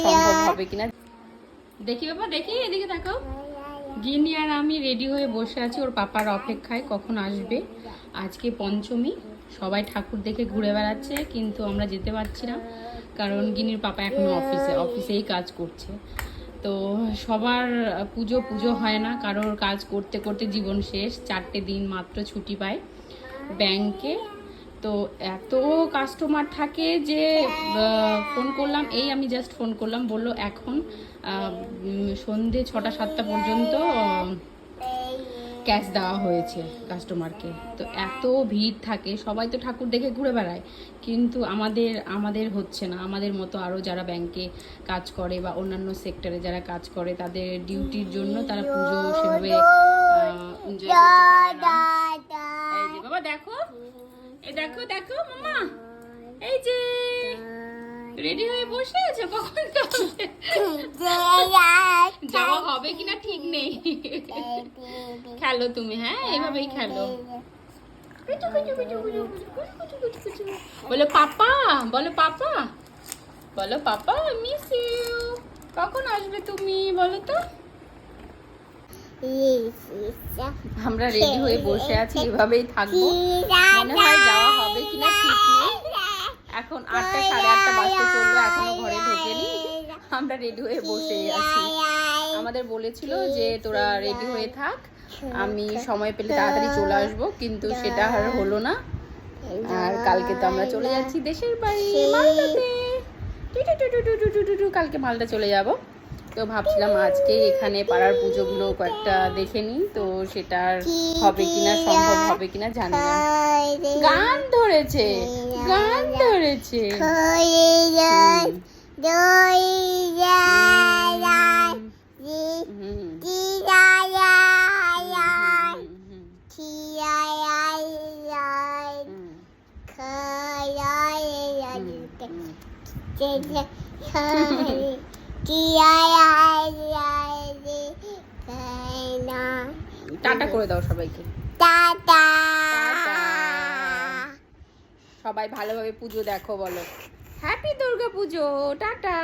সম্ভব হবে কিনা দেখি বাবা, দেখি এদিকে তাকাও। গিনি আর আমি রেডি হয়ে বসে আছি ওর পাপার অপেক্ষায় কখন আসবে। আজকে পঞ্চমী, সবাই ঠাকুর দেখে ঘুরে বেড়াচ্ছে, কিন্তু আমরা যেতে পারছি না কারণ গিনির পাপা এখনো অফিসেই কাজ করছে। তো সবার পুজো হয় না, কারোর কাজ করতে করতে জীবন শেষ। 4টে দিন মাত্র ছুটি পায় ব্যাংকে। তো এত কাস্টমার থাকে যে ফোন করলাম, আমি জাস্ট ফোন করলাম, বললো এখন সন্ধে 6টা-7টা পর্যন্ত ক্যাশ দেওয়া হয়েছে কাস্টমারকে। তো এত ভিড় থাকে, সবাই তো ঠাকুর দেখে ঘুরে বেড়ায়, কিন্তু আমাদের হচ্ছে না। আমাদের মতো আরও যারা ব্যাংকে কাজ করে বা অন্যান্য সেক্টরে যারা কাজ করে, তাদের ডিউটির জন্য তারা পুজো সেভাবে এনজয় করতে পারে না। এই যে বাবা দেখো, দেখো দেখো মামা, এই যে রেডি হয়ে বসে আছে, কখন যাওয়া হবে কিনা ঠিক নেই। খেলো তুমি, হ্যাঁ এইভাবেই খেলো। বলো পাপা, বলো পাপা, বলো পাপা মিস ইউ। কখন আসবে তুমি বলো তো? আমরা রেডি হয়ে বসে আছি, এভাবেই থাকবো। মনে হয় যাওয়া হবে কিনা ঠিক নেই। এখন 8টা 8:30 বাজতে চলবে, এখনো ঘরে ঢোকেনি। আমরা রেডি হয়ে বসে আছি। আমাদের বলেছিল যে তোরা রেডি হয়ে থাক, আমি সময় পেলে তাড়াতাড়ি চলে আসবো, কিন্তু সেটা আর হলো না। আর কালকে তো আমরা চলে যাচ্ছি দেশের বাড়ি মালদাতে। কালকে মালদা চলে যাব। তো ভাবছিলাম আজকে এখানে পাড়ার পুজোগুলো কয়েকটা দেখে নিই, তো সেটা হবে কিনা, সম্ভব হবে কিনা জানি না। গান ধরেছে, গান ধরেছে। টাটা করে দাও সবাইকে। টাটা। সবাই ভালোভাবে পুজো দেখো, বলো হ্যাপি দুর্গা পুজো, টাটা।